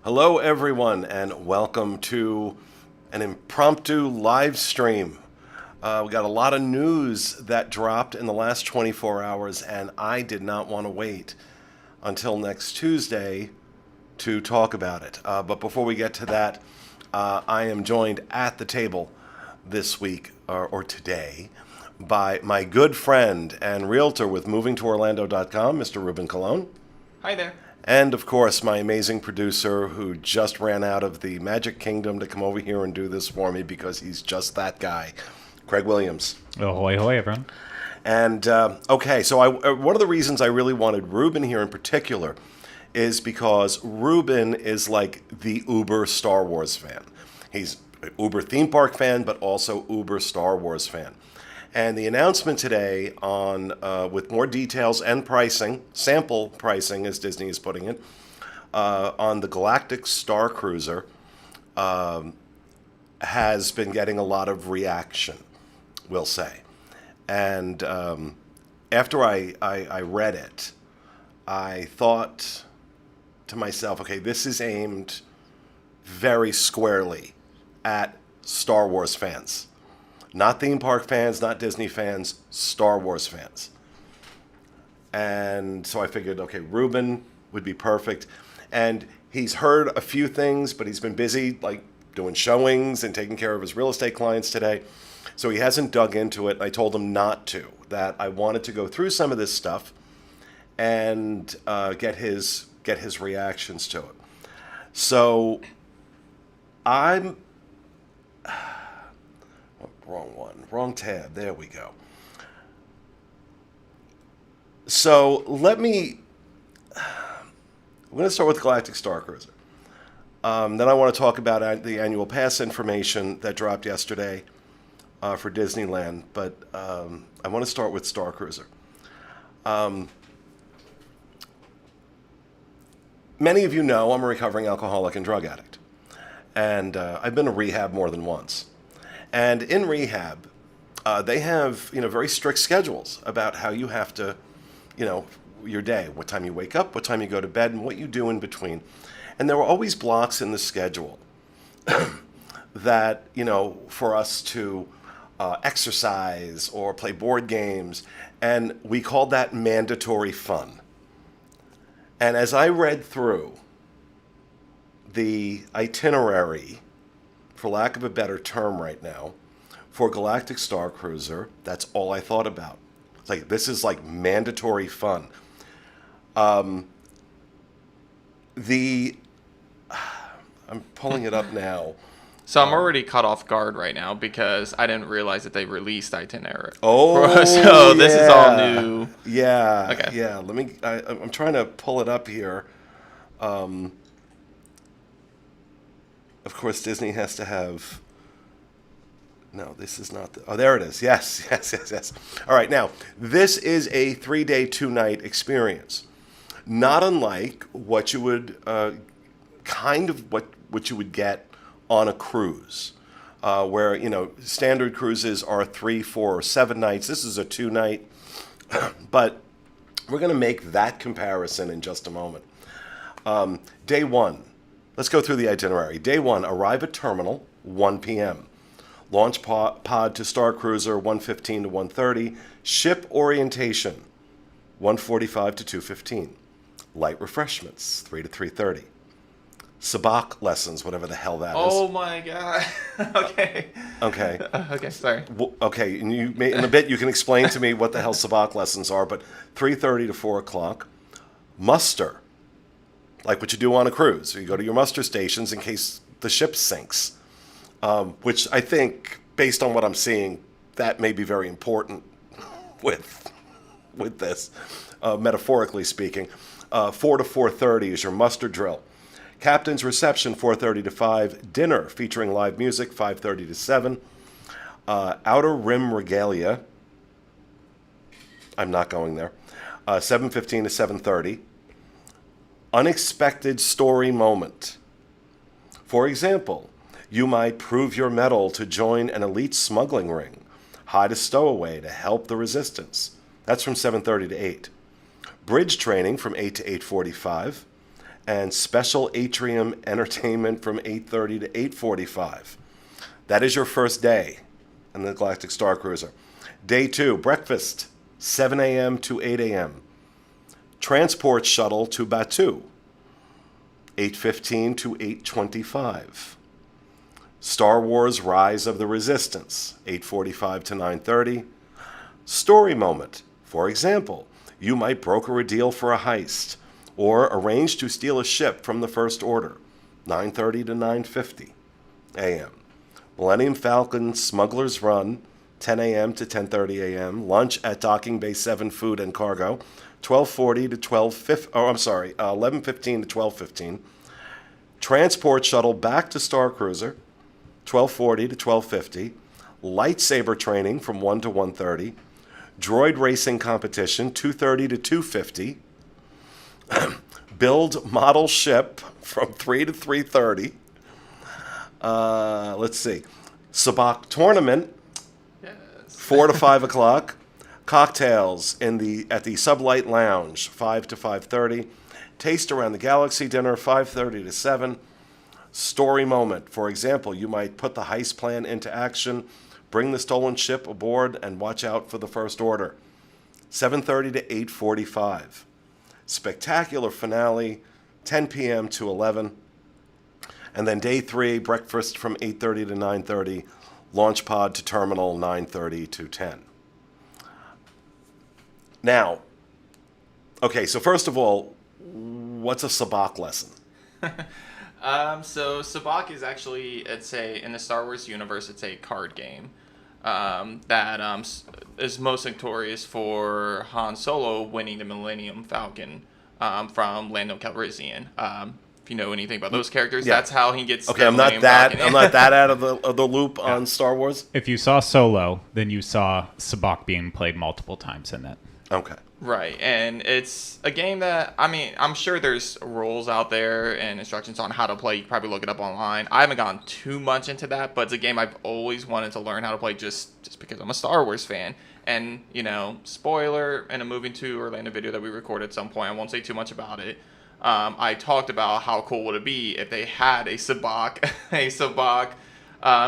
Hello, everyone, and welcome to an impromptu live stream. We got a lot of news that dropped in the last 24 hours, and I did not want to wait until next Tuesday to talk about it. But before we get to that, I am joined at the table this week, or today, by my good friend and realtor with movingtoorlando.com, Mr. Ruben Colon. Hi there. And, of course, my amazing producer who just ran out of the Magic Kingdom to come over here and do this for me because he's just that guy, Craig Williams. Ahoy, hoy, everyone. And, okay, so one of the reasons I really wanted Ruben here in particular is because Ruben is like the uber Star Wars fan. He's an uber theme park fan, but also uber Star Wars fan. And the announcement today on with more details and pricing, sample pricing as Disney is putting it, on the Galactic Starcruiser has been getting a lot of reaction, we'll say. And after I read it, I thought to myself, okay, this is aimed very squarely at Star Wars fans. Not theme park fans, not Disney fans, Star Wars fans. And so I figured, okay, Ruben would be perfect. And he's heard a few things, but he's been busy like doing showings and taking care of his real estate clients today. So he hasn't dug into it. I told him not to, that I wanted to go through some of this stuff and get his reactions to it. So I'm... Wrong one. Wrong tab. There we go. So I'm going to start with Galactic Starcruiser. Then I want to talk about the annual pass information that dropped yesterday for Disneyland. But I want to start with Starcruiser. Many of you know I'm a recovering alcoholic and drug addict. And I've been to rehab more than once. And in rehab, they have, very strict schedules about how you have to, your day, what time you wake up, what time you go to bed, and what you do in between. And there were always blocks in the schedule that, for us to exercise or play board games, and we called that mandatory fun. And as I read through the itinerary, for lack of a better term right now, for Galactic Starcruiser, that's all I thought about. It's like, this is like mandatory fun. I'm pulling it up now. So I'm already caught off guard right now because I didn't realize that they released itinerary. Oh, so this is all new. Yeah. Okay. Yeah. I'm trying to pull it up here. Of course, Disney has to have... No, this is not the... Oh, there it is. Yes. All right, now, this is a 3-day, 2-night experience. Not unlike what you would... what you would get on a cruise. Where, standard cruises are 3, 4, or 7 nights. This is a 2-night. But we're going to make that comparison in just a moment. Day 1. Let's go through the itinerary. Day 1, arrive at terminal, 1 p.m. Launch pod to Starcruiser, 1:15 to 1:30. Ship orientation, 1:45 to 2:15. Light refreshments, 3 to 3:30. Sabacc lessons, whatever the hell that is. Oh my god. Okay. Okay, sorry. Okay, and in a bit you can explain to me what the hell sabacc lessons are, but 3:30 to 4 o'clock. Muster. Like what you do on a cruise. You go to your muster stations in case the ship sinks, which I think, based on what I'm seeing, that may be very important with this, metaphorically speaking. 4 to 4:30 is your muster drill. Captain's reception, 4:30 to 5. Dinner featuring live music, 5:30 to 7. Outer Rim regalia. I'm not going there. 7:15 to 7:30. Unexpected story moment. For example, you might prove your mettle to join an elite smuggling ring, hide a stowaway to help the resistance. That's from 7:30 to 8. Bridge training from 8 to 8:45. and special atrium entertainment from 8:30 to 8:45. That is your first day in the Galactic Starcruiser. Day 2, breakfast, 7 a.m. to 8 a.m. Transport shuttle to Batu, 8:15 to 8:25. Star Wars Rise of the Resistance, 8:45 to 9:30. Story moment. For example, you might broker a deal for a heist or arrange to steal a ship from the First Order, 9:30 to 9:50 a.m. Millennium Falcon Smuggler's Run, 10 a.m. to 10:30 a.m. Lunch at Docking Bay 7 Food and Cargo, 12:40 to 11:15 to 12:15. Transport shuttle back to Starcruiser, 12:40 to 12:50. Lightsaber training from 1 to 1:30. Droid racing competition, 2:30 to 2:50. Build model ship from 3 to 3:30. Let's see. Sabacc tournament, Yes. 4 to 5 o'clock. Cocktails at the Sublight Lounge, 5 to 5:30. Taste Around the Galaxy dinner, 5:30 to 7. Story moment. For example, you might put the heist plan into action, bring the stolen ship aboard, and watch out for the First Order. 7:30 to 8:45. Spectacular finale, 10 p.m. to 11. And then day 3, breakfast from 8:30 to 9:30. Launch pod to terminal, 9:30 to 10. Now, okay, so first of all, what's a sabacc lesson? So Sabacc is actually, in the Star Wars universe, it's a card game that is most notorious for Han Solo winning the Millennium Falcon from Lando Calrissian. If you know anything about those characters, Yeah. that's how he gets. Okay, the I'm not Millennium that Falcon. I'm not that out of the loop on Star Wars. If you saw Solo, then you saw Sabacc being played multiple times in that. Okay. Right, and it's a game that, I mean, I'm sure there's rules out there and instructions on how to play. You can probably look it up online. I haven't gone too much into that, but it's a game I've always wanted to learn how to play just because I'm a Star Wars fan. And, spoiler, in a moving to Orlando video that we recorded at some point, I won't say too much about it. I talked about how cool would it be if they had a Sabacc,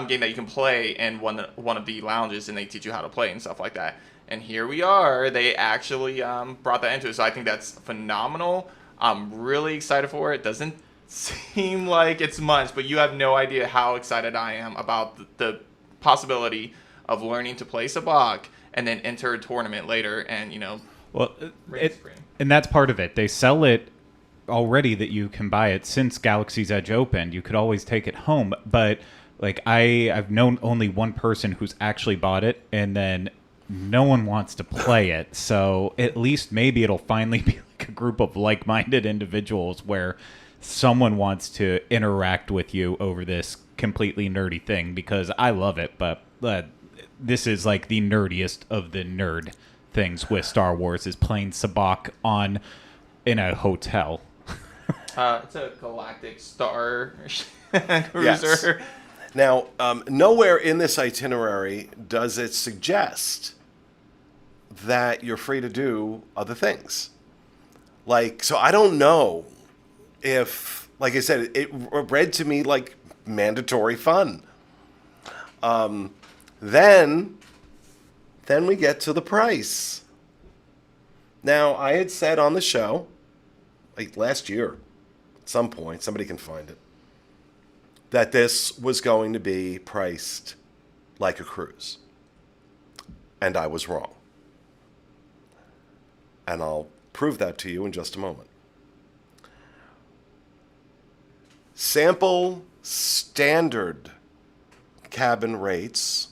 game that you can play in one of the lounges, and they teach you how to play and stuff like that. And here we are. They actually brought that into it. So I think that's phenomenal. I'm really excited for it. Doesn't seem like it's much, but you have no idea how excited I am about the possibility of learning to play Sabacc and then enter a tournament later and, Well, reign supreme. and that's part of it. They sell it already that you can buy it since Galaxy's Edge opened. You could always take it home, but I've known only one person who's actually bought it, and then no one wants to play it. So at least maybe it'll finally be like a group of like-minded individuals where someone wants to interact with you over this completely nerdy thing, because I love it, but this is like the nerdiest of the nerd things with Star Wars, is playing Sabacc in a hotel. It's a Galactic Starcruiser. Yes. Now, nowhere in this itinerary does it suggest that you're free to do other things. So I don't know if, like I said, it read to me like mandatory fun. Then we get to the price. Now, I had said on the show, like last year, at some point, somebody can find it, that this was going to be priced like a cruise. And I was wrong. And I'll prove that to you in just a moment. Sample standard cabin rates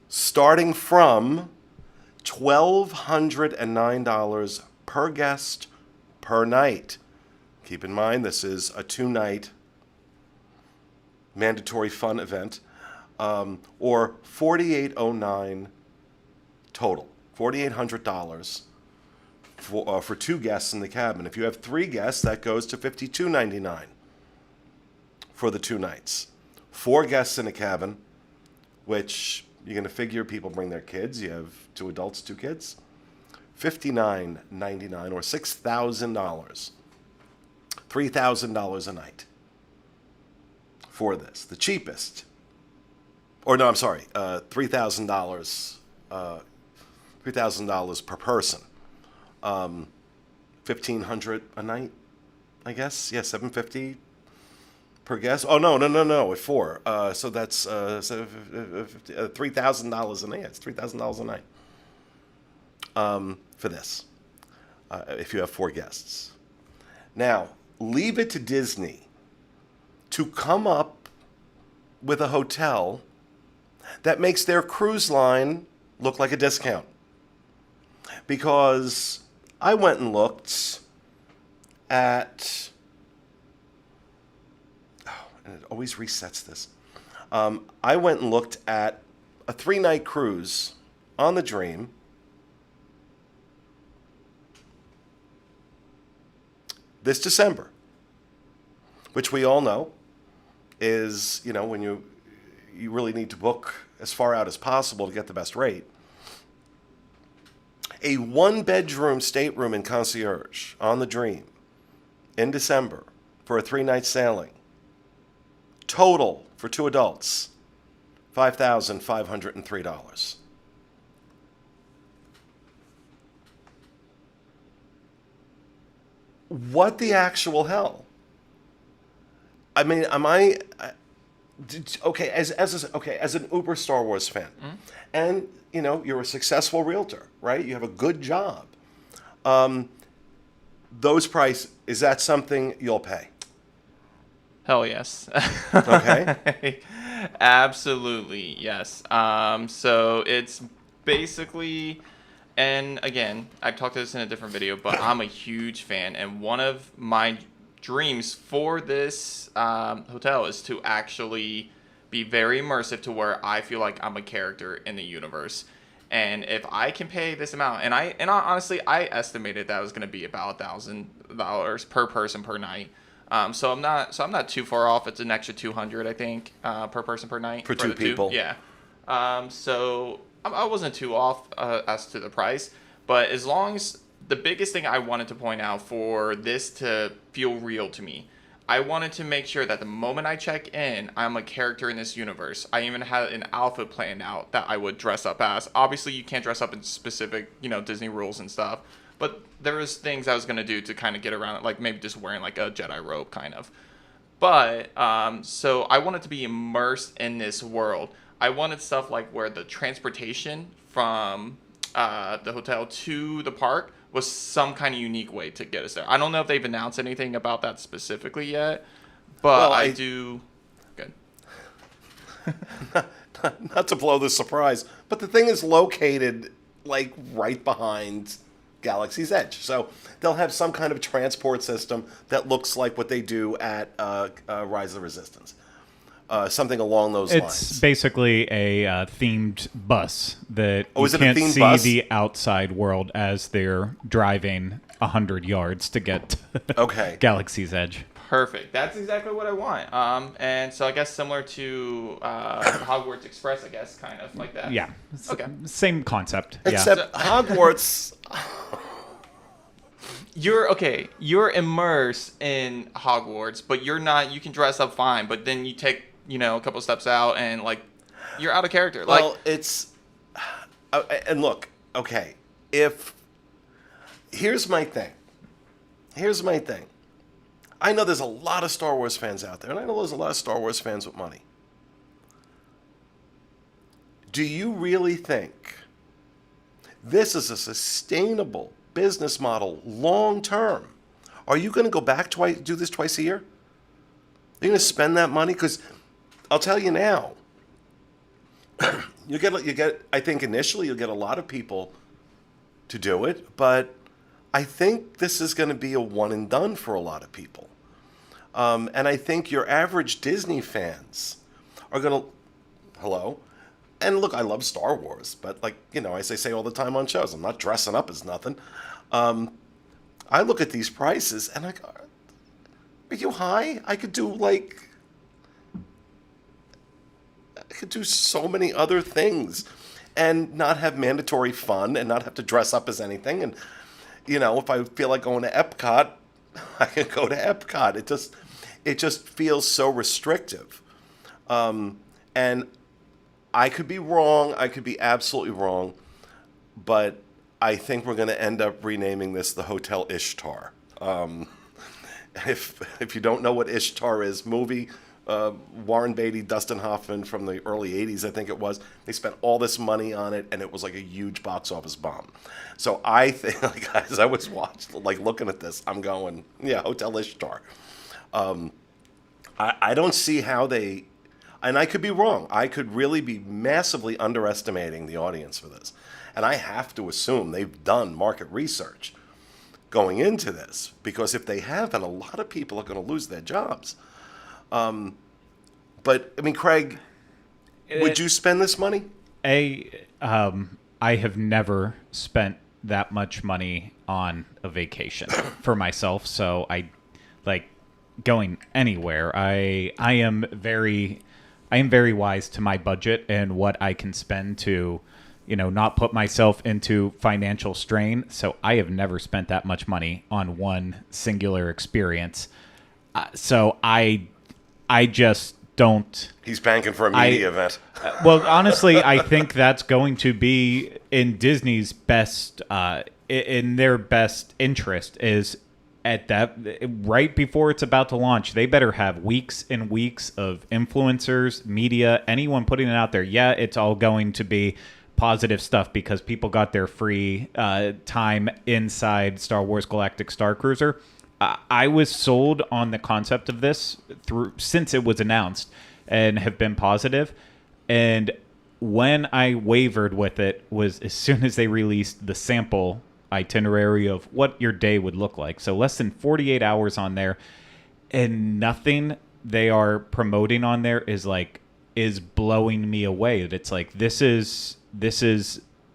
starting from $1,209 per guest per night. Keep in mind, this is a 2-night mandatory fun event, or $4,809 total, $4,800 for 2 guests in the cabin. If you have 3 guests, that goes to $5,299 for the 2 nights. 4 guests in a cabin, which you're going to figure people bring their kids. You have 2 adults, 2 kids. $5,999 or $6,000 $3,000 a night for this. The cheapest. Or no, I'm sorry, $3,000 per person. $1,500 a night, I guess. Yeah, $750 per guest. Oh no, at 4. So that's $3,000 a night. It's $3,000 a night for this. If you have 4 guests. Now, leave it to Disney to come up with a hotel that makes their cruise line look like a discount. Because I went and looked at... Oh, and it always resets this. I went and looked at a 3-night cruise on the Dream. This December, which we all know is, when you really need to book as far out as possible to get the best rate. A 1-bedroom stateroom and concierge on the Dream in December for a 3-night sailing. Total for 2 adults, $5,503. What the actual hell? I mean, okay? As an uber Star Wars fan, and you're a successful realtor, right? You have a good job. Those is that something you'll pay? Hell yes. Okay. Absolutely yes. So it's basically. And again, I've talked to this in a different video, but I'm a huge fan. And one of my dreams for this hotel is to actually be very immersive to where I feel like I'm a character in the universe. And if I can pay this amount, and honestly, I estimated that was going to be about $1,000 per person per night. So I'm not too far off. It's an extra $200, I think, per person per night for 2 people. Yeah. So I wasn't too off as to the price, but as long as the biggest thing I wanted to point out for this to feel real to me, I wanted to make sure that the moment I check in, I'm a character in this universe. I even had an outfit planned out that I would dress up as. Obviously, you can't dress up in specific, Disney rules and stuff, but there was things I was going to do to kind of get around it, like maybe just wearing like a Jedi robe kind of. But, so I wanted to be immersed in this world. I wanted stuff like where the transportation from the hotel to the park was some kind of unique way to get us there. I don't know if they've announced anything about that specifically yet, but I do. Good. Not to blow the surprise, but the thing is located like right behind Galaxy's Edge. So they'll have some kind of transport system that looks like what they do at Rise of the Resistance. Something along those lines. It's basically a themed bus that you is it a can't themed see bus? the outside world as they're driving 100 yards to get Okay. Galaxy's Edge. Perfect. That's exactly what I want. And so I guess similar to Hogwarts Express, I guess, kind of like that. Yeah. Okay. Same concept. Except Hogwarts. You're immersed in Hogwarts, but you're not. You can dress up fine, but then you take a couple steps out and like you're out of character. Well, it's and look, okay. Here's my thing. I know there's a lot of Star Wars fans out there, and I know there's a lot of Star Wars fans with money. Do you really think this is a sustainable business model long term? Are you going to go back do this twice a year? Are you going to spend that money? Because I'll tell you now, you get. I think initially you'll get a lot of people to do it, but I think this is going to be a one and done for a lot of people. And I think your average Disney fans are going to, hello? And look, I love Star Wars, but as I say all the time on shows, I'm not dressing up as nothing. I look at these prices and I go, are you high? I could do so many other things and not have mandatory fun and not have to dress up as anything. And, if I feel like going to Epcot, I can go to Epcot. It just feels so restrictive. And I could be wrong. I could be absolutely wrong. But I think we're going to end up renaming this the Hotel Ishtar. If you don't know what Ishtar is, movie, Warren Beatty, Dustin Hoffman from the early 80s, I think it was. They spent all this money on it, and it was like a huge box office bomb. So I think, like, as I was looking at this, I'm going, yeah, Hotel Ishtar. I don't see how they, and I could be wrong. I could really be massively underestimating the audience for this. And I have to assume they've done market research going into this, because if they haven't, a lot of people are going to lose their jobs. But I mean, Craig, would you spend this money? I have never spent that much money on a vacation for myself, so I like going anywhere. I am very wise to my budget and what I can spend to, not put myself into financial strain. So I have never spent that much money on one singular experience. So I just don't. He's banking for a media event. Well, honestly, I think that's going to be in Disney's best, in their best interest is at that right before it's about to launch. They better have weeks and weeks of influencers, media, anyone putting it out there. Yeah, it's all going to be positive stuff because people got their free time inside Star Wars Galactic Starcruiser. I was sold on the concept of this since it was announced and have been positive. And when I wavered with it was as soon as they released the sample itinerary of what your day would look like. So less than 48 hours on there, and nothing they are promoting on there is blowing me away. It's like this is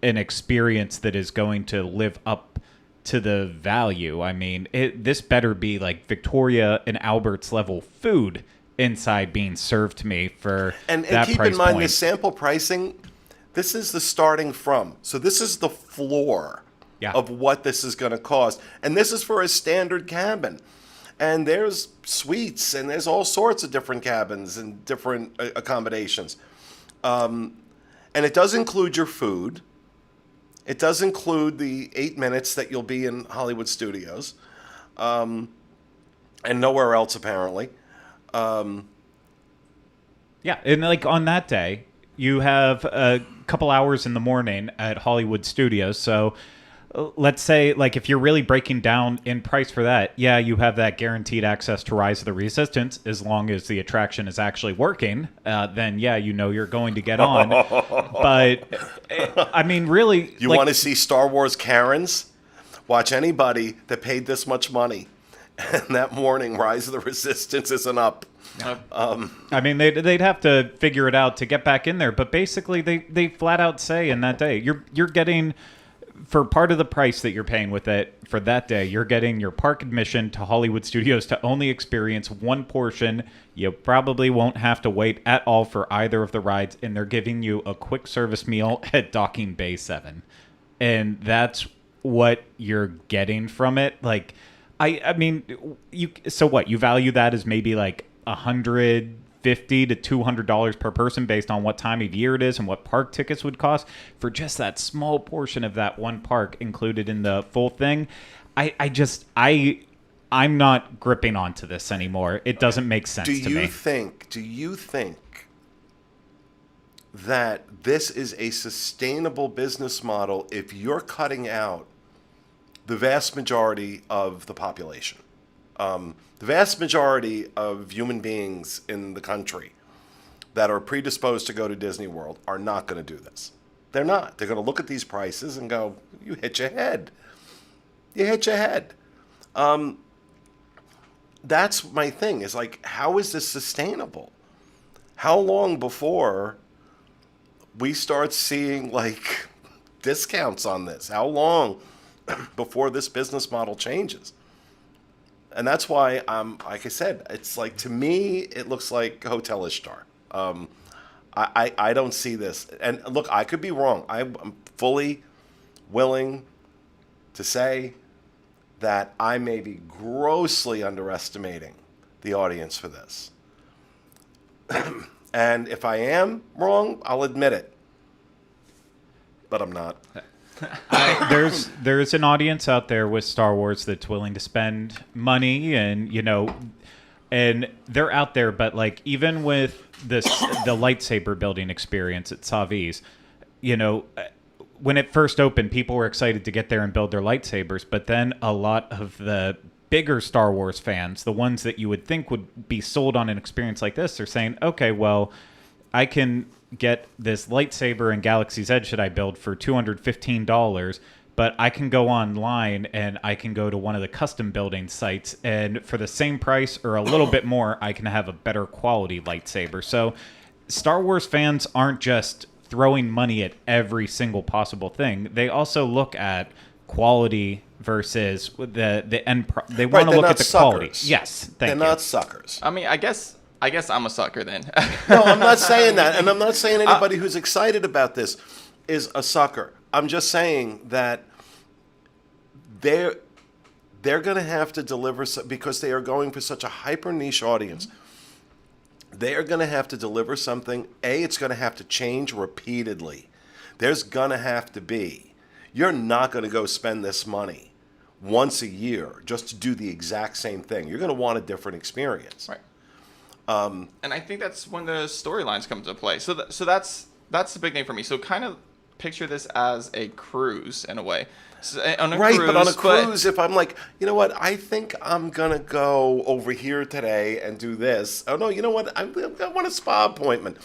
an experience that is going to live up to the value. I mean, this better be like Victoria and Albert's level food inside being served to me for and that keep price in mind point. the sample pricing. This is the starting from. So this is the floor of what this is going to cost, and this is for a standard cabin. And there's suites, and there's all sorts of different cabins and different accommodations. And it does include your food. It does include the 8 minutes that you'll be in Hollywood Studios, and nowhere else apparently. Yeah, and like on that day, you have a couple hours in the morning at Hollywood Studios. So let's say, like, if you're really breaking down in price for that, yeah, you have that guaranteed access to Rise of the Resistance as long as the attraction is actually working. Then, yeah, you're going to get on. But, I mean, really... You want to see Star Wars Karens? Watch anybody that paid this much money. And that morning, Rise of the Resistance isn't up. I mean, they'd have to figure it out to get back in there. But basically, they flat out say in that day, you're getting... For part of the price that you're paying with it for that day, you're getting your park admission to Hollywood Studios to only experience one portion. You probably won't have to wait at all for either of the rides, and they're giving you a quick service meal at Docking Bay 7. And that's what you're getting from it. Like, I mean, so what? You value that as maybe like $150 to $200 per person based on what time of year it is and what park tickets would cost for just that small portion of that one park included in the full thing. I'm not gripping onto this anymore. It doesn't make sense to me. Do you think that this is a sustainable business model if you're cutting out the vast majority of the population? The vast majority of human beings in the country that are predisposed to go to Disney World are not going to do this. They're not. They're going to look at these prices and go, you hit your head. You hit your head. That's my thing, is like, how is this sustainable? How long before we start seeing like discounts on this? How long before this business model changes? And that's why, like I said, it's like, to me, it looks like Hotel Ishtar. I don't see this. And look, I could be wrong. I'm fully willing to say that I may be grossly underestimating the audience for this. And if I am wrong, I'll admit it. But I'm not. There's an audience out there with Star Wars that's willing to spend money, and and they're out there. But like even with the lightsaber building experience at Savi's, when it first opened, people were excited to get there and build their lightsabers. But then a lot of the bigger Star Wars fans, the ones that you would think would be sold on an experience like this, are saying, okay, well, I can get this lightsaber in Galaxy's Edge that I build for $215, but I can go online and I can go to one of the custom building sites, and for the same price or a little bit more, I can have a better quality lightsaber. So Star Wars fans aren't just throwing money at every single possible thing. They also look at quality versus the end. They want to look at the quality. Yes, they're not suckers. I mean, I guess I'm a sucker then. No, I'm not saying that, and I'm not saying anybody who's excited about this is a sucker. I'm just saying that they're going to have to deliver because they are going for such a hyper niche audience. They are going to have to deliver something. It's going to have to change repeatedly. There's going to have to be. You're not going to go spend this money once a year just to do the exact same thing. You're going to want a different experience. Right. And I think that's when the storylines come into play. So that's the big thing for me. So kind of picture this as a cruise in a way. So on a cruise, but on a cruise, if I'm like, you know what, I think I'm going to go over here today and do this. Oh, no, you know what, I want a spa appointment.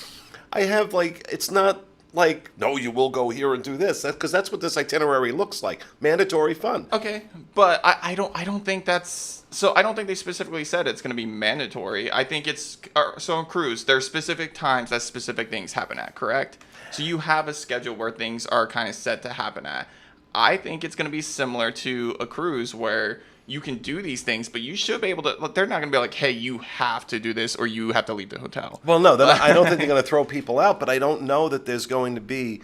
I have it's not like, no, you will go here and do this. Because that's what this itinerary looks like. Mandatory fun. Okay, but I don't think that's... So I don't think they specifically said it's going to be mandatory. I think it's... So on cruise, there are specific times that specific things happen at, correct? So you have a schedule where things are kind of set to happen at. I think it's going to be similar to a cruise where you can do these things, but you should be able to... They're not going to be like, hey, you have to do this or you have to leave the hotel. Well, no, I don't think they're going to throw people out, but I don't know that there's going to be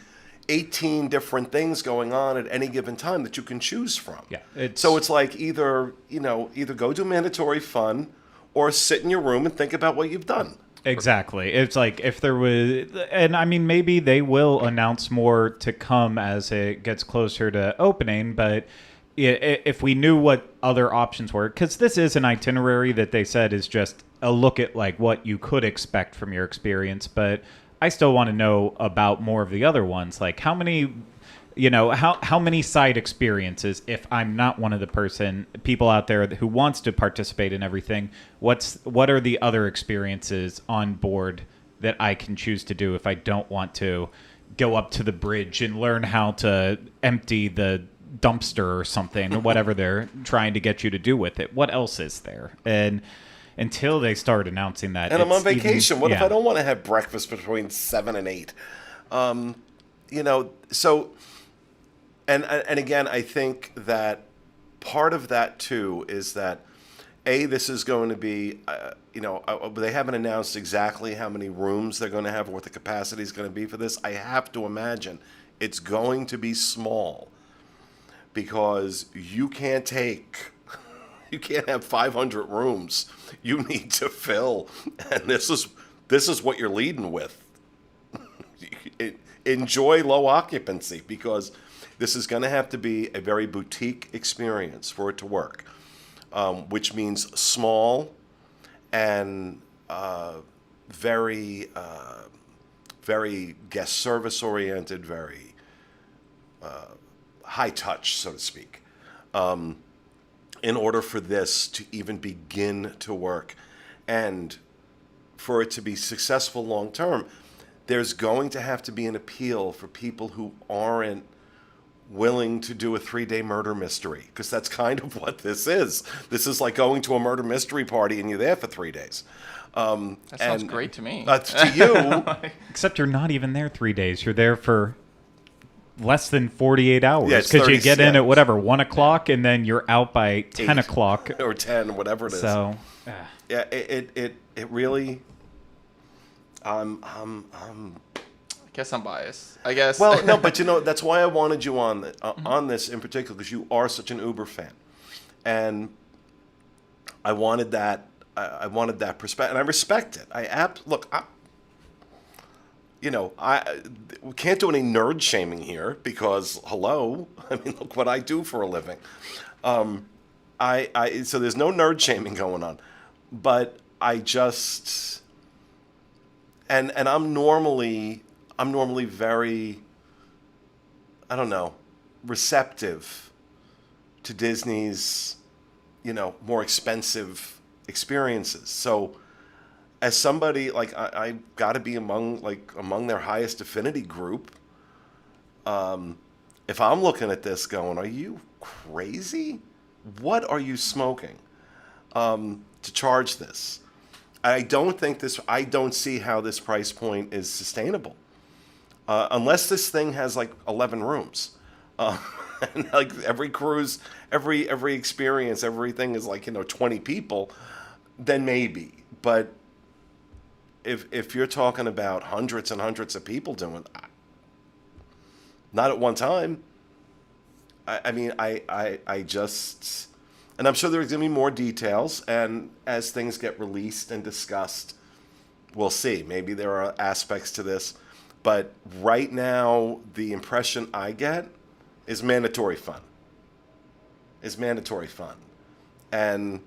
18 different things going on at any given time that you can choose from. Yeah, so it's like either go do mandatory fun or sit in your room and think about what you've done. Exactly. It's like if there was, and I mean, maybe they will announce more to come as it gets closer to opening, but if we knew what other options were, because this is an itinerary that they said is just a look at like what you could expect from your experience, but I still want to know about more of the other ones, like how many side experiences, if I'm not one of the people out there who wants to participate in everything, what are the other experiences on board that I can choose to do if I don't want to go up to the bridge and learn how to empty the dumpster or something, or whatever they're trying to get you to do with it. What else is there? And until they start announcing that. And I'm on vacation. What if I don't want to have breakfast between 7 and 8? So... And again, I think that part of that, too, is that, this is going to be, they haven't announced exactly how many rooms they're going to have or what the capacity is going to be for this. I have to imagine it's going to be small because you can't have 500 rooms. You need to fill. And this is what you're leading with. Enjoy low occupancy because... This is going to have to be a very boutique experience for it to work, which means small and very guest service oriented, very high touch, so to speak, in order for this to even begin to work. And for it to be successful long term, there's going to have to be an appeal for people who aren't willing to do a 3-day murder mystery, because that's kind of what this is. This is like going to a murder mystery party and you're there for 3 days. That sounds great to me. To you. Except you're not even there 3 days. You're there for less than 48 hours. Yeah, because you get in at 1 o'clock and then you're out by 10 o'clock. Or 10, whatever it is. So, yeah, it really... I guess I'm biased. I guess. Well, no, but that's why I wanted you on this in particular, because you are such an Uber fan. and I wanted that. I wanted that perspective, and I respect it. We can't do any nerd shaming here because hello, I mean, look what I do for a living. So there's no nerd shaming going on, but I just and I'm normally very, I don't know, receptive to Disney's, more expensive experiences. So as somebody like I got to be among their highest affinity group. If I'm looking at this going, are you crazy? What are you smoking to charge this? I don't see how this price point is sustainable unless this thing has like 11 rooms. And like every cruise, every experience, everything is like 20 people, then maybe. But if you're talking about hundreds and hundreds of people doing, not at one time. I just, and I'm sure there's gonna be more details, and as things get released and discussed, we'll see. Maybe there are aspects to this, but right now the impression I get is mandatory fun. And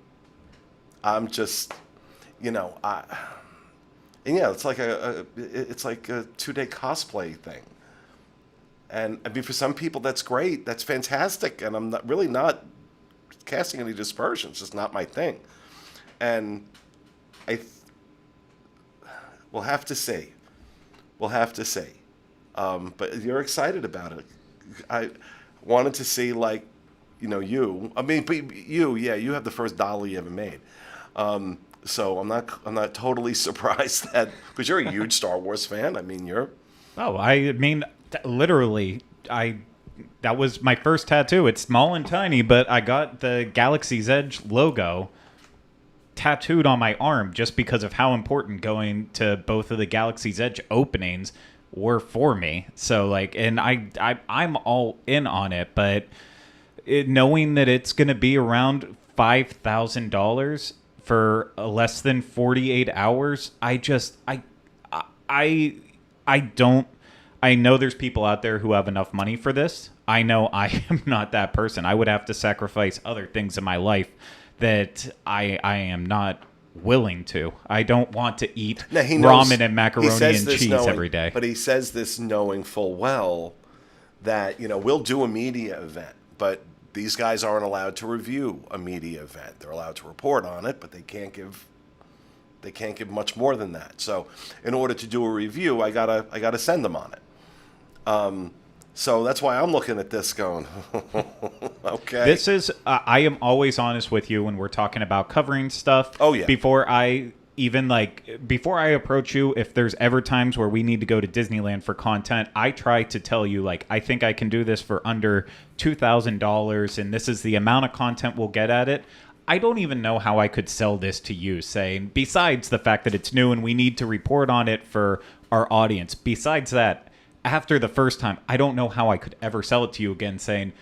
I'm just, it's like a 2-day cosplay thing. And I mean, for some people, that's great. That's fantastic. And I'm not casting any dispersions. It's just not my thing. And we'll have to see. But you're excited about it. I wanted to see, like, you. I mean, you have the first dollar you ever made. So I'm not totally surprised that, because you're a huge Star Wars fan. I mean, you're. Oh, I mean, literally, that was my first tattoo. It's small and tiny, but I got the Galaxy's Edge logo tattooed on my arm just because of how important going to both of the Galaxy's Edge openings were for me. So, like, and I'm all in on it, but knowing that it's going to be around $5,000 for less than 48 hours, I don't. I know there's people out there who have enough money for this. I know I am not that person. I would have to sacrifice other things in my life that I am not willing to. I don't want to eat ramen and macaroni and cheese every day. But he says this knowing full well that, we'll do a media event, but these guys aren't allowed to review a media event. They're allowed to report on it, but they can't give much more than that. So in order to do a review, I gotta send them on it. So that's why I'm looking at this going, okay. This is, I am always honest with you when we're talking about covering stuff. Oh, yeah. Before I approach you, if there's ever times where we need to go to Disneyland for content, I try to tell you, like, I think I can do this for under $2,000, and this is the amount of content we'll get at it. I don't even know how I could sell this to you, saying, besides the fact that it's new and we need to report on it for our audience, besides that, after the first time, I don't know how I could ever sell it to you again, saying,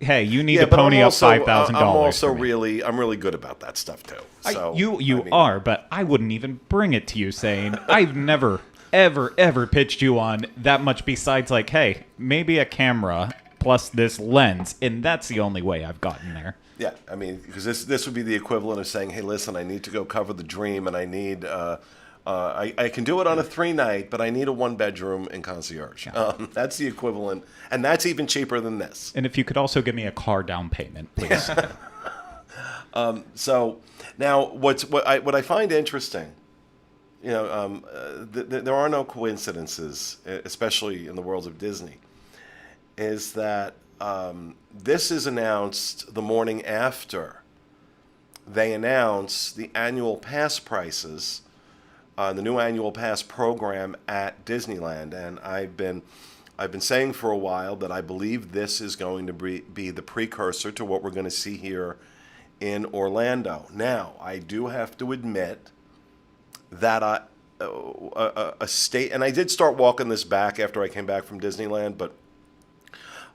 hey, you need to pony up $5,000. I'm really good about that stuff too. So you are, but I wouldn't even bring it to you saying, I've never, ever pitched you on that much besides, like, hey, maybe a camera plus this lens, and that's the only way I've gotten there. Yeah, I mean, because this would be the equivalent of saying, hey, listen, I need to go cover the Dream, and I need I can do it on a 3-night, but I need a 1-bedroom and concierge. Yeah. That's the equivalent, and that's even cheaper than this. And if you could also give me a car down payment, please. So now, what I find interesting, there are no coincidences, especially in the world of Disney, is that this is announced the morning after they announce the annual pass prices. The new annual pass program at Disneyland, and I've been saying for a while that I believe this is going to be the precursor to what we're going to see here in Orlando. Now, I do have to admit that a state, and I did start walking this back after I came back from Disneyland, but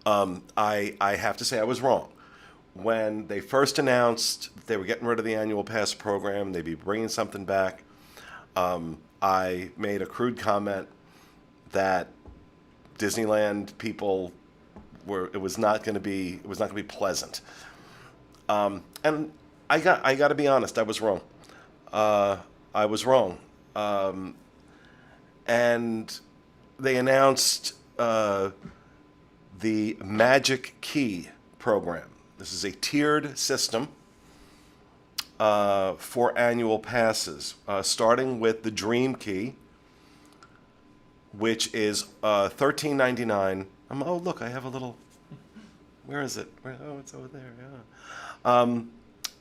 I have to say I was wrong. when they first announced they were getting rid of the annual pass program, they'd be bringing something back, I made a crude comment that Disneyland people it was not going to be pleasant. And I got to be honest, I was wrong. I was wrong. And they announced the Magic Key program. This is a tiered system for annual passes, starting with the Dream Key, which is $13.99. Oh, look, I have a little. Where is it? Oh, it's over there. Yeah.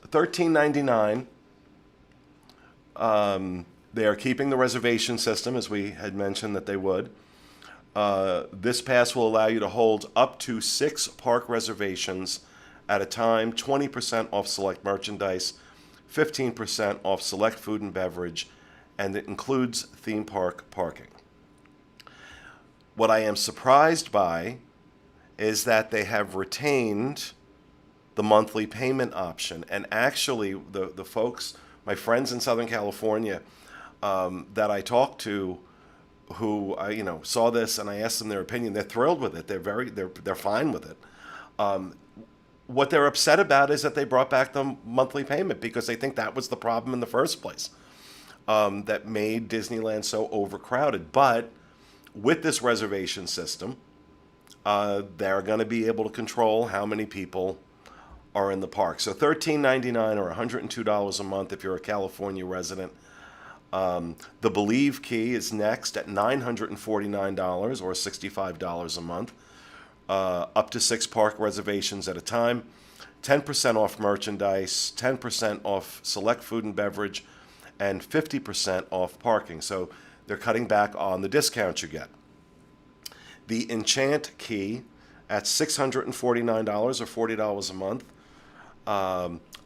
$13.99. They are keeping the reservation system, as we had mentioned that they would. This pass will allow you to hold up to 6 park reservations at a time, 20% off select merchandise, 15% off select food and beverage, and it includes theme park parking. What I am surprised by is that they have retained the monthly payment option. And actually, the folks, my friends in Southern California that I talked to, who saw this and I asked them their opinion, they're thrilled with it. They're fine with it. What they're upset about is that they brought back the monthly payment because they think that was the problem in the first place that made Disneyland so overcrowded. But with this reservation system, they're going to be able to control how many people are in the park. So $13.99 or $102 a month if you're a California resident. The Believe Key is next at $949 or $65 a month, up to 6 park reservations at a time, 10% off merchandise, 10% off select food and beverage, and 50% off parking. So they're cutting back on the discounts you get. The Enchant Key at $649 or $40 a month,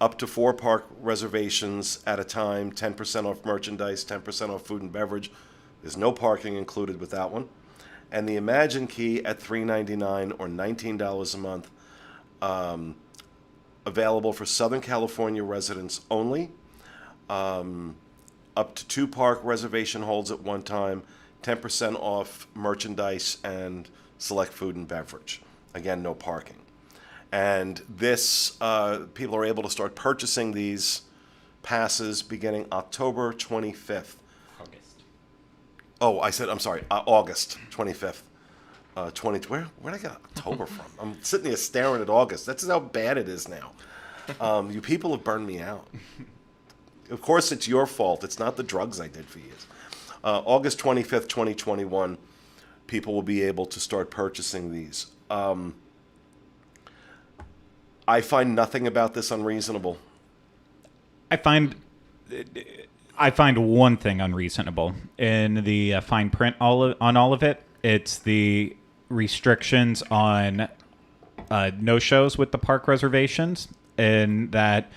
up to 4 park reservations at a time, 10% off merchandise, 10% off food and beverage. There's no parking included with that one. And the Imagine Key at $3.99 or $19 a month, available for Southern California residents only, up to 2 park reservation holds at one time, 10% off merchandise and select food and beverage. Again, no parking. And this, people are able to start purchasing these passes beginning October 25th. August. Oh, I'm sorry, August 25th. Where'd I get October from? I'm sitting here staring at August. That's how bad it is now. You people have burned me out. Of course, it's your fault. It's not the drugs I did for years. August 25th, 2021, people will be able to start purchasing these. I find nothing about this unreasonable. I find one thing unreasonable in the fine print on all of it. It's the restrictions on no-shows with the park reservations, and that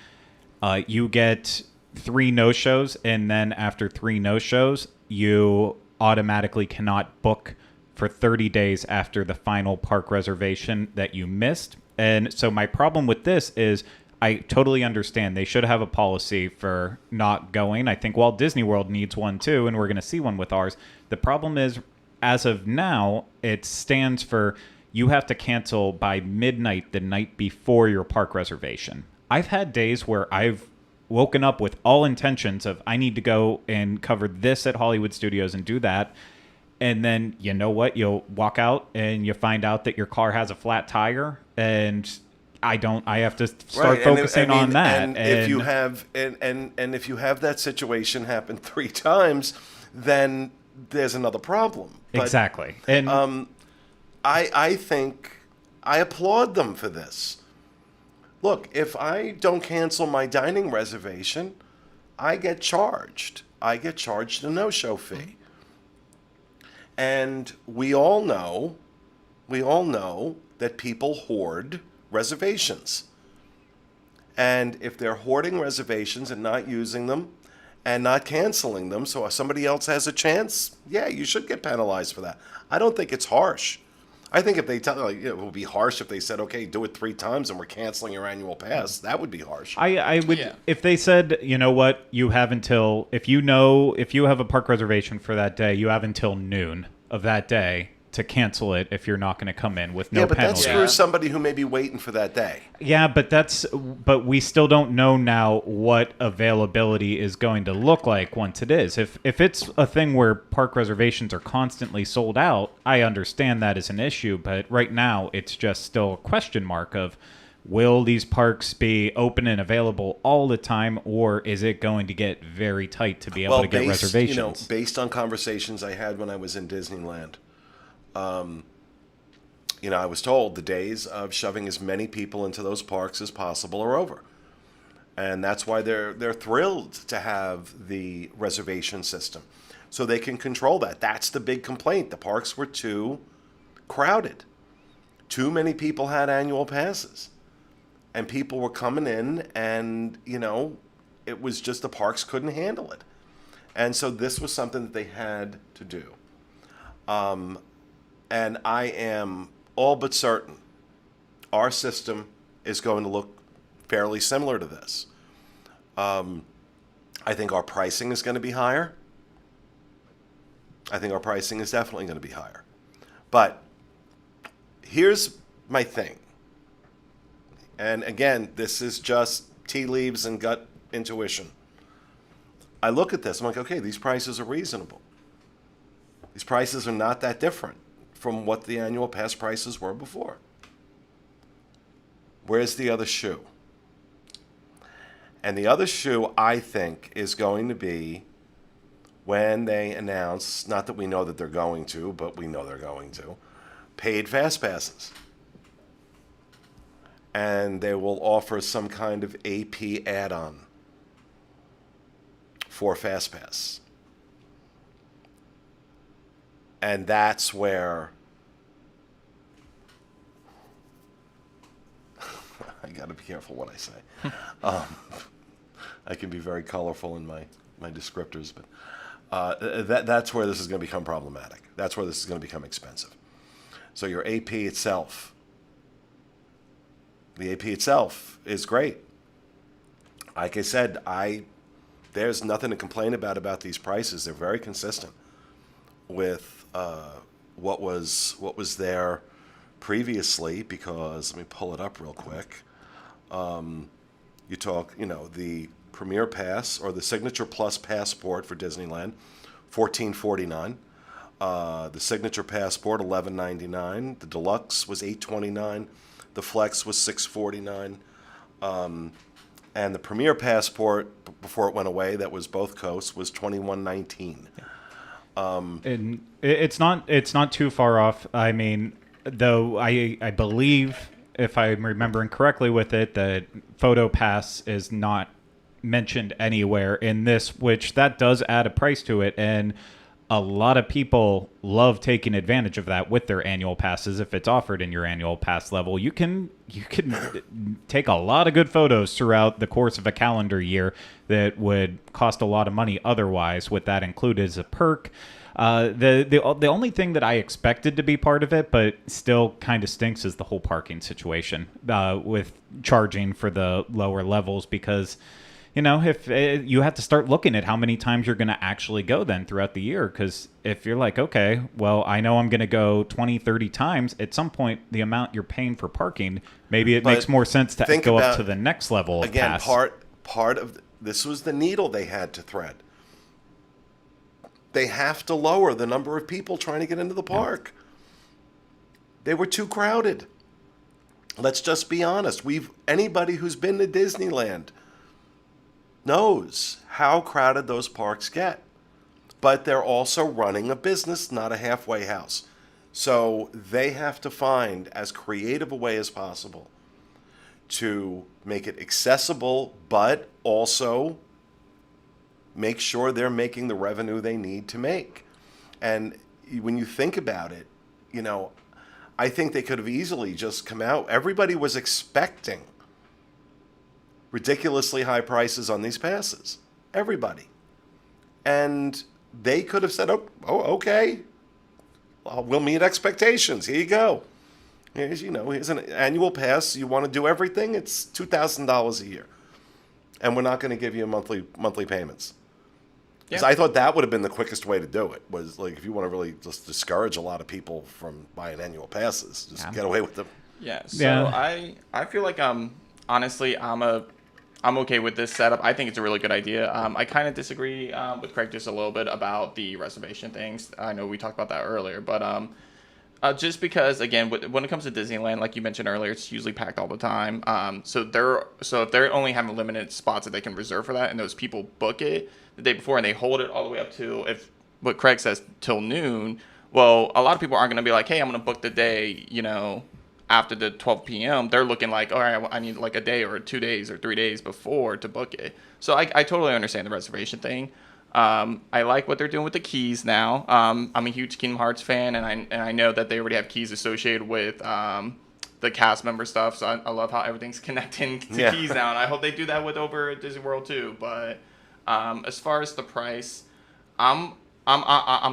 you get 3 no-shows, and then after 3 no-shows, you automatically cannot book for 30 days after the final park reservation that you missed. And so my problem with this is I totally understand they should have a policy for not going. I think Walt Disney World needs one too, and we're going to see one with ours. The problem is, as of now, it stands for you have to cancel by midnight the night before your park reservation. I've had days where I've woken up with all intentions of I need to go and cover this at Hollywood Studios and do that. And then, you know what? You'll walk out and you find out that your car has a flat tire, and I have to start focusing on that. And if you have if you have that situation happen 3 times, then there's another problem. But, exactly. And I think I applaud them for this. Look, if I don't cancel my dining reservation, I get charged. I get charged a no-show fee. And we all know that people hoard reservations. And if they're hoarding reservations and not using them and not canceling them so somebody else has a chance, yeah, you should get penalized for that. I don't think it's harsh. I think if they tell, like, it would be harsh if they said, okay, do it 3 times and we're canceling your annual pass. That would be harsh. I would, Yeah. if they said, you know what, you have until, if you have a park reservation for that day, you have until noon of that day to cancel it if you're not going to come in with no yeah, but penalty. that screws somebody who may be waiting for that day. Yeah, but we still don't know now what availability is going to look like once it is. If it's a thing where park reservations are constantly sold out, I understand that is an issue, but right now it's just still a question mark of, will these parks be open and available all the time, or is it going to get very tight to be able to get reservations? Based on conversations I had when I was in Disneyland, I was told the days of shoving as many people into those parks as possible are over. And that's why they're thrilled to have the reservation system, so they can control that. That's the big complaint. The parks were too crowded. Too many people had annual passes. And people were coming in and, it was just the parks couldn't handle it. And so this was something that they had to do. And I am all but certain our system is going to look fairly similar to this. I think our pricing is going to be higher. I think our pricing is definitely going to be higher. But here's my thing. And again, this is just tea leaves and gut intuition. I look at this, I'm like, okay, these prices are reasonable. These prices are not that different from what the annual pass prices were before. Where's the other shoe? And the other shoe, I think, is going to be when they announce, not that we know that they're going to, but we know they're going to, paid fast passes. And they will offer some kind of AP add-on for FastPass. And that's where I got to be careful what I say. I can be very colorful in my descriptors, but that's where this is going to become problematic. That's where this is going to become expensive. So your AP itself, the AP itself is great. Like I said, there's nothing to complain about these prices. They're very consistent with what was there previously. Because let me pull it up real quick. You talk, the Premier Pass or the Signature Plus Passport for Disneyland, $14.49. The Signature Passport, $11.99. The Deluxe was $8.29. The Flex was $6.49. And the Premier Passport, before it went away, that was both coasts, was $21.19. And it's not too far off. I mean, though I believe, if I'm remembering correctly with it, that Photo Pass is not mentioned anywhere in this, which that does add a price to it. And a lot of people love taking advantage of that with their annual passes. If it's offered in your annual pass level, you can take a lot of good photos throughout the course of a calendar year that would cost a lot of money otherwise, with that included as a perk. The only thing that I expected to be part of it, but still kind of stinks, is the whole parking situation with charging for the lower levels, because if you have to start looking at how many times you're going to actually go then throughout the year. Because if you're like, okay, well, I know I'm going to go 20, 30 times, at some point, the amount you're paying for parking, maybe it makes more sense to go up to the next level of again, pass. part of this was the needle they had to thread. They have to lower the number of people trying to get into the park. They were too crowded. Let's just be honest. Anybody who's been to Disneyland knows how crowded those parks get. But they're also running a business, not a halfway house. So they have to find as creative a way as possible to make it accessible, but also make sure they're making the revenue they need to make. And when you think about it, I think they could have easily just come out. Everybody was expecting ridiculously high prices on these passes. Everybody. And they could have said, oh, okay. we'll meet expectations. Here you go. Here's an annual pass. You want to do everything? It's $2,000 a year, and we're not going to give you monthly payments. Because I thought that would have been the quickest way to do it. Was like, if you want to really just discourage a lot of people from buying annual passes, just get away with them. Yeah. So I feel like honestly I'm okay with this setup. I think it's a really good idea. I kind of disagree with Craig just a little bit about the reservation things. I know we talked about that earlier, but just because, again, when it comes to Disneyland, like you mentioned earlier, it's usually packed all the time. So if they're only having limited spots that they can reserve for that, and those people book it the day before and they hold it all the way up to, if what Craig says, till noon, well, a lot of people aren't going to be like, hey, I'm going to book the day, after the 12 p.m. They're looking like, all right, I need like a day or 2 days or 3 days before to book it. So I totally understand the reservation thing. I like what they're doing with the keys now. I'm a huge Kingdom Hearts fan, and I know that they already have keys associated with the cast member stuff. So I love how everything's connecting to keys now, and I hope they do that with over at Disney World too. But as far as the price, I'm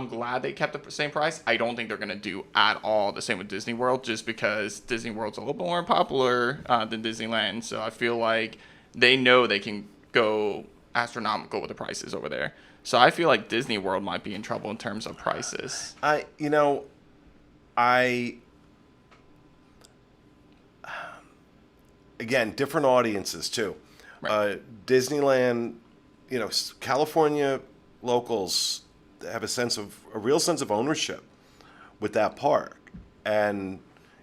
glad they kept the same price. I don't think they're gonna do at all the same with Disney World, just because Disney World's a little bit more popular than Disneyland. So I feel like they know they can go astronomical with the prices over there. So I feel like Disney World might be in trouble in terms of prices. Again, different audiences too. Right. Disneyland, California locals have a real sense of ownership with that park, and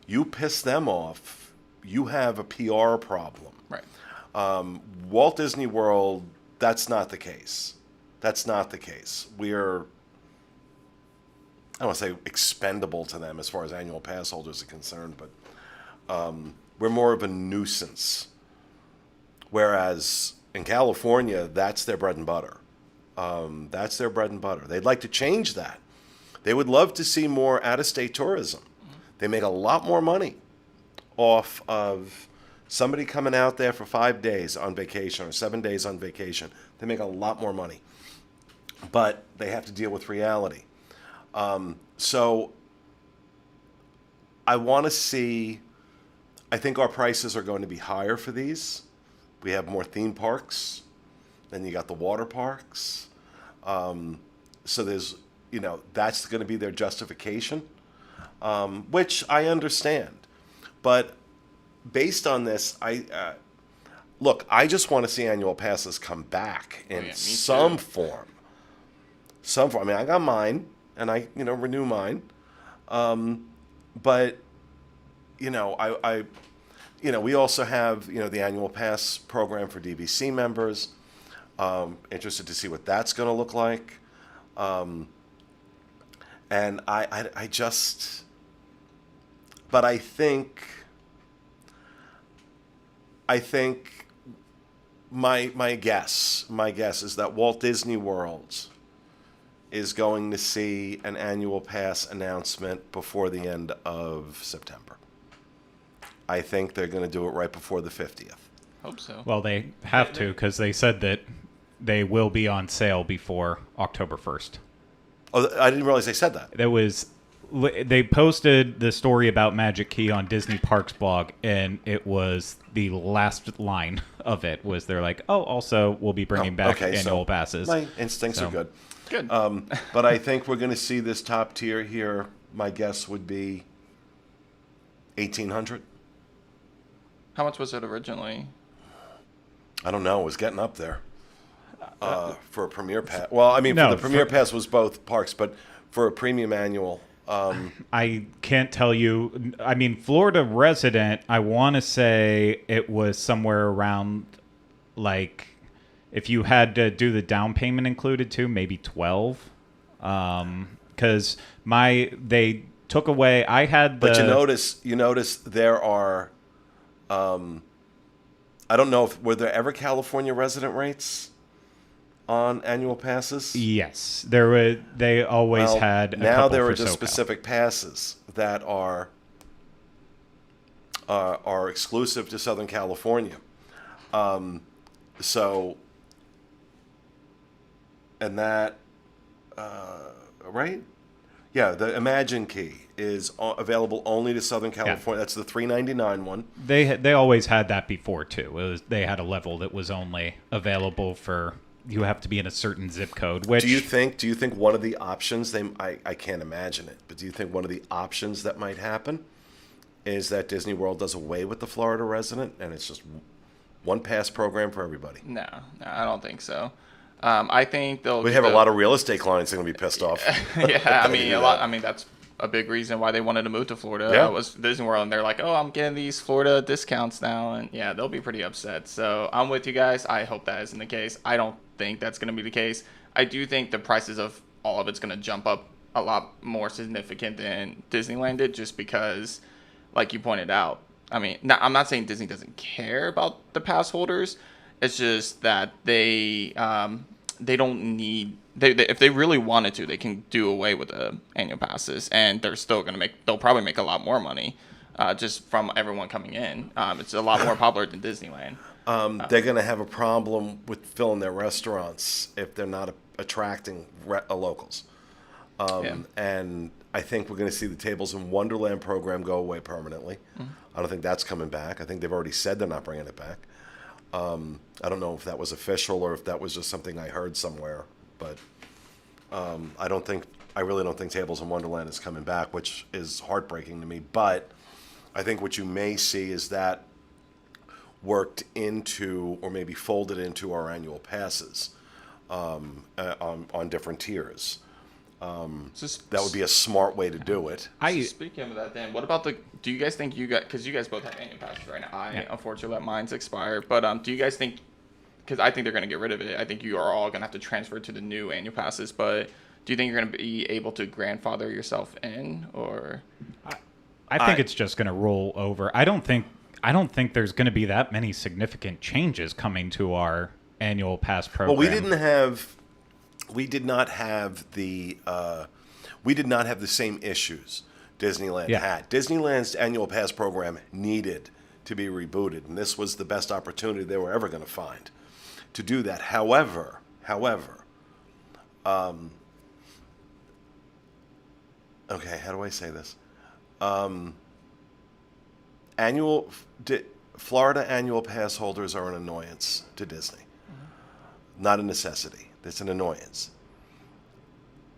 you piss them off, you have a PR problem. Right. Walt Disney World, that's not the case. That's not the case. We're, I don't want to say expendable to them as far as annual pass holders are concerned, but we're more of a nuisance. Whereas in California, that's their bread and butter. That's their bread and butter. They'd like to change that. They would love to see more out-of-state tourism. They make a lot more money off of somebody coming out there for 5 days on vacation or 7 days on vacation. They make a lot more money. But they have to deal with reality. So I want to see, I think our prices are going to be higher for these. We have more theme parks. Then you got the water parks. So there's, that's going to be their justification, which I understand. But based on this, I just want to see annual passes come back in some form. Some form. I mean, I got mine, and I, renew mine. But, we also have, the annual pass program for DVC members. Interested to see what that's going to look like. And I just, but I think my guess is that Walt Disney World is going to see an annual pass announcement before the end of September. I think they're going to do it right before the 50th. Hope so. Well, they have to, because they said that they will be on sale before October 1st. Oh, I didn't realize they said that. They posted the story about Magic Key on Disney Parks blog, and it was the last line of it was they're like, oh, also we'll be bringing back annual passes. My instincts are good. Good. But I think we're going to see this top tier here. My guess would be $1,800. How much was it originally? I don't know. It was getting up there for a Premier Pass. Well, I mean, No, for the Premier Pass was both parks, but for a premium annual. I can't tell you. I mean, Florida resident, I want to say it was somewhere around, like, if you had to do the down payment included too, maybe 12. Because they took away. I had the. But you notice there are. I don't know were there ever California resident rates on annual passes? Yes, there were. They always had. Now there are for just SoCal. specific passes that are exclusive to Southern California. So, and that, right? Yeah, the Imagine Key is available only to Southern California. That's the $3.99 one. They always had that before too. They had a level that was only available for, you have to be in a certain zip code. Which Do you think one of the options I can't imagine it, but do you think one of the options that might happen is that Disney World does away with the Florida resident and it's just one pass program for everybody? No, I don't think so. I think they'll. We have a lot of real estate clients that are going to be pissed off. Yeah, I mean a lot. I mean that's a big reason why they wanted to move to Florida. Yeah. Was Disney World, and they're like, oh, I'm getting these Florida discounts now, and yeah, they'll be pretty upset. So I'm with you guys. I hope that isn't the case. I don't think that's going to be the case. I do think the prices of all of it's going to jump up a lot more significant than Disneyland did, just because, like you pointed out. I mean, I'm not saying Disney doesn't care about the pass holders. It's just that they don't need. If they really wanted to, they can do away with the annual passes, and they're still gonna make. They'll probably make a lot more money, just from everyone coming in. It's a lot more popular than Disneyland. They're going to have a problem with filling their restaurants if they're not attracting locals. Yeah. And I think we're going to see the Tables in Wonderland program go away permanently. I don't think that's coming back. I think they've already said they're not bringing it back. I don't know if that was official or if that was just something I heard somewhere, but I really don't think Tables in Wonderland is coming back, which is heartbreaking to me. But I think what you may see is that worked into or maybe folded into our annual passes on different tiers. That would be a smart way to do it. Speaking of that, then, what about do you guys think because you guys both have annual passes right now. I unfortunately let mine's expire, but do you guys think, because I think they're going to get rid of it, I think you are all going to have to transfer to the new annual passes, but do you think you're going to be able to grandfather yourself in, or? I think it's just going to roll over. I don't think there's going to be that many significant changes coming to our annual pass program. Well, we did not have the same issues Disneyland had. Disneyland's annual pass program needed to be rebooted, and this was the best opportunity they were ever going to find to do that. However, okay, how do I say this? Florida annual pass holders are an annoyance to Disney, not a necessity. It's an annoyance.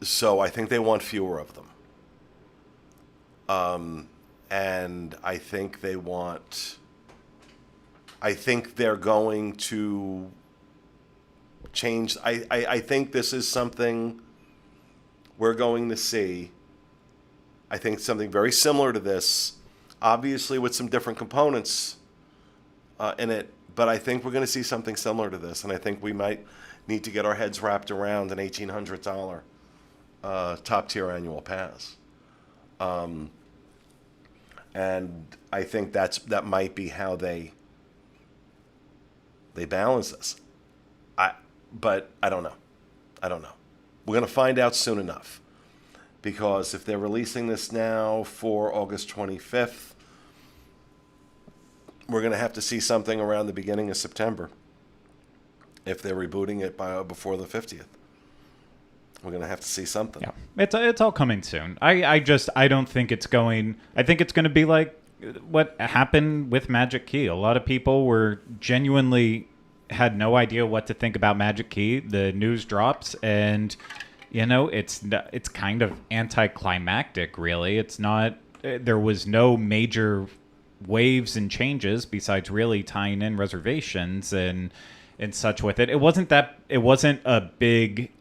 So I think they want fewer of them. And I think they're going to change. I think this is something we're going to see. I think something very similar to this, obviously with some different components in it, but I think we're going to see something similar to this, and I think we might need to get our heads wrapped around an $1,800 top-tier annual pass. And I think that might be how they balance this. But I don't know. We're going to find out soon enough. Because if they're releasing this now for August 25th, we're going to have to see something around the beginning of September. If they're rebooting it before the 50th, we're going to have to see something. Yeah, it's all coming soon. I don't think it's going. I think it's going to be like what happened with Magic Key. A lot of people were genuinely had no idea what to think about Magic Key. The news drops and. It's kind of anticlimactic, really. It's not. There was no major waves and changes besides really tying in reservations and such with it. It wasn't a big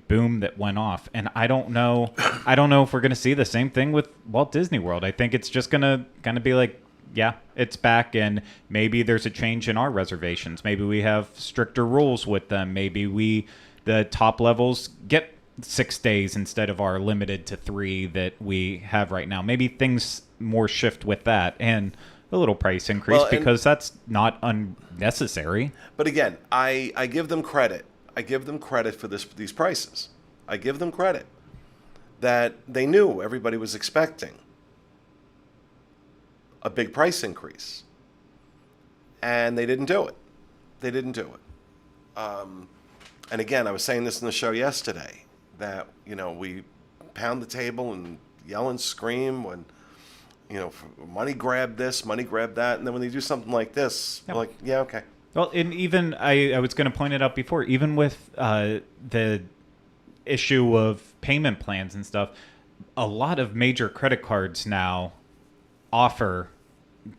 boom that went off. And I don't know if we're going to see the same thing with Walt Disney World. I think it's just going to kind of be like, yeah, it's back, and maybe there's a change in our reservations. Maybe we have stricter rules with them. Maybe the top levels get 6 days instead of our limited to 3 that we have right now. Maybe things more shift with that and a little price increase because that's not unnecessary. But again, I give them credit. I give them credit for these prices. I give them credit that they knew everybody was expecting a big price increase. And they didn't do it. And again, I was saying this in the show yesterday, that, we pound the table and yell and scream when, money grab this, money grab that. And then when they do something like this, Yep. we're like, yeah, okay. Well, and even I was going to point it out before, even with the issue of payment plans and stuff, a lot of major credit cards now offer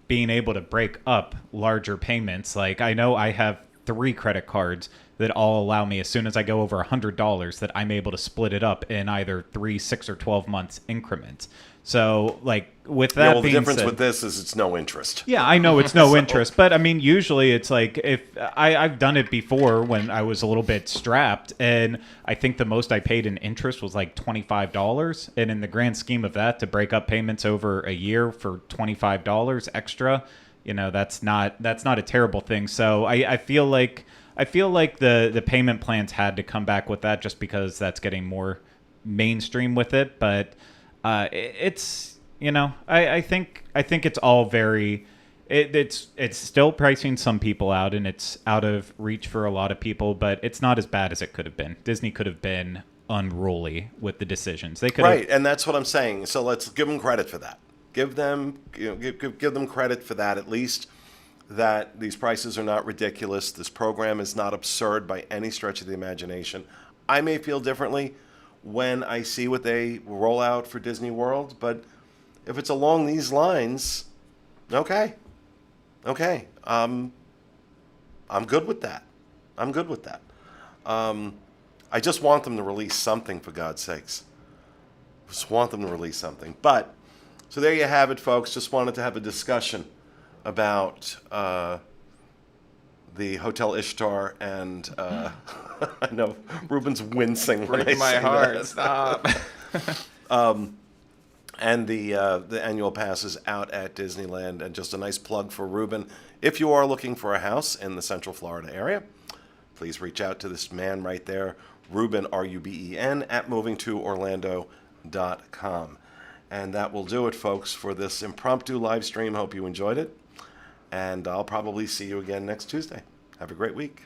being able to break up larger payments. Like, I know I have 3 credit cards that all allow me, as soon as I go over $100, that I'm able to split it up in either 3, 6, or 12 months increments. So, like, with that The being difference said, with this is it's no interest. yeah, I know it's no interest, but I mean, usually it's like, if I've done it before when I was a little bit strapped, and I think the most I paid in interest was like $25, and in the grand scheme of that, to break up payments over a year for $25 extra, that's not a terrible thing. So I feel like the payment plans had to come back with that, just because that's getting more mainstream with it, but it's. I think it's all very. It's still pricing some people out, and it's out of reach for a lot of people. But it's not as bad as it could have been. Disney could have been unruly with the decisions. They could Right, and that's what I'm saying. So let's give them credit for that. Give them credit for that, at least, that these prices are not ridiculous. This program is not absurd by any stretch of the imagination. I may feel differently when I see what they roll out for Disney World, but if it's along these lines, okay. I'm good with that. I just want them to release something, for God's sakes. Just want them to release something. But, so there you have it, folks. Just wanted to have a discussion about the Hotel Ishtar, and I know Ruben's wincing when I Break my say heart. that. Stop. And the annual pass is out at Disneyland. And just a nice plug for Ruben. If you are looking for a house in the Central Florida area, please reach out to this man right there, Ruben, Ruben, at movingtoorlando.com. And that will do it, folks, for this impromptu live stream. Hope you enjoyed it. And I'll probably see you again next Tuesday. Have a great week.